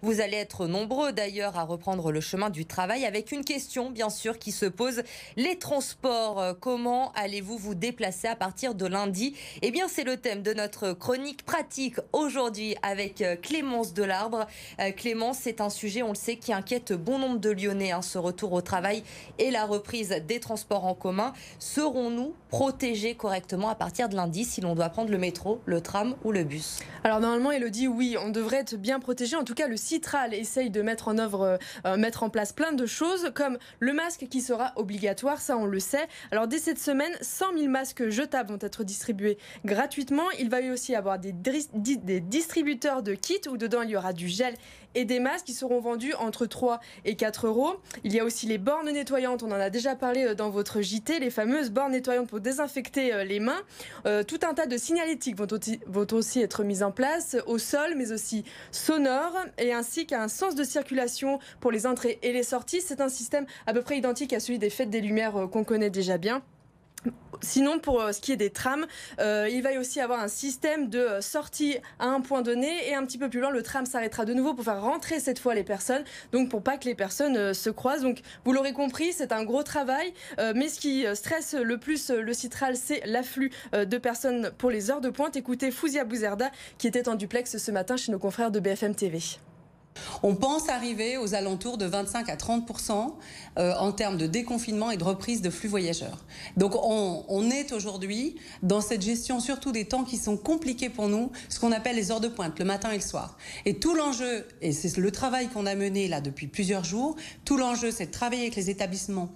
Vous allez être nombreux d'ailleurs à reprendre le chemin du travail avec une question bien sûr qui se pose. Les transports, comment allez-vous vous déplacer à partir de lundi? Eh bien c'est le thème de notre chronique pratique aujourd'hui avec Clémence Delarbre. Clémence, c'est un sujet, on le sait, qui inquiète bon nombre de Lyonnais, ce retour au travail et la reprise des transports en commun. Serons-nous protégés correctement à partir de lundi si l'on doit prendre le métro, le tram ou le bus? Alors normalement, Elodie, oui, on devrait être bien protégé. En tout cas, le Citral essaye de mettre en place plein de choses, comme le masque qui sera obligatoire, ça on le sait. Alors dès cette semaine, 100 000 masques jetables vont être distribués gratuitement. Il va y aussi avoir des distributeurs de kits où dedans il y aura du gel et des masques qui seront vendus entre 3 et 4 euros. Il y a aussi les bornes nettoyantes, on en a déjà parlé dans votre JT, les fameuses bornes nettoyantes pour désinfecter les mains. Tout un tas de signalétiques vont aussi être mises en place au sol, mais aussi sonores, et ainsi qu'un sens de circulation pour les entrées et les sorties. C'est un système à peu près identique à celui des Fêtes des Lumières qu'on connaît déjà bien. Sinon, pour ce qui est des trams, il va y aussi avoir un système de sortie à un point donné et un petit peu plus loin, le tram s'arrêtera de nouveau pour faire rentrer cette fois les personnes, donc pour pas que les personnes se croisent. Donc vous l'aurez compris, c'est un gros travail, mais ce qui stresse le plus le Citral, c'est l'afflux de personnes pour les heures de pointe. Écoutez Fouzia Bouzerda qui était en duplex ce matin chez nos confrères de BFM TV. On pense arriver aux alentours de 25 à 30% en termes de déconfinement et de reprise de flux voyageurs. Donc on est aujourd'hui dans cette gestion surtout des temps qui sont compliqués pour nous, ce qu'on appelle les heures de pointe, le matin et le soir. Et tout l'enjeu, et c'est le travail qu'on a mené là depuis plusieurs jours, tout l'enjeu c'est de travailler avec les établissements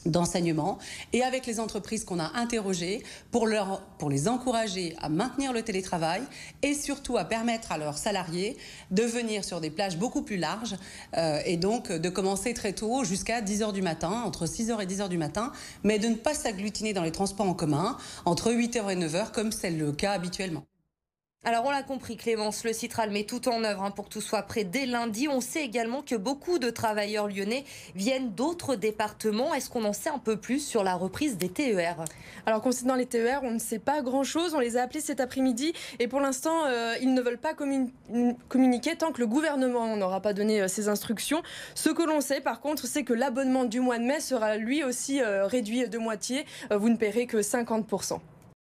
d'enseignement et avec les entreprises qu'on a interrogées pour les encourager à maintenir le télétravail et surtout à permettre à leurs salariés de venir sur des plages beaucoup plus larges et donc de commencer très tôt jusqu'à 10h du matin, entre 6h et 10h du matin, mais de ne pas s'agglutiner dans les transports en commun entre 8h et 9h comme c'est le cas habituellement. Alors on l'a compris Clémence, le Citral met tout en œuvre pour que tout soit prêt dès lundi. On sait également que beaucoup de travailleurs lyonnais viennent d'autres départements. Est-ce qu'on en sait un peu plus sur la reprise des TER? Alors concernant les TER, on ne sait pas grand-chose. On les a appelés cet après-midi et pour l'instant, ils ne veulent pas communiquer tant que le gouvernement n'aura pas donné ses instructions. Ce que l'on sait par contre, c'est que l'abonnement du mois de mai sera lui aussi réduit de moitié. Vous ne paierez que 50%.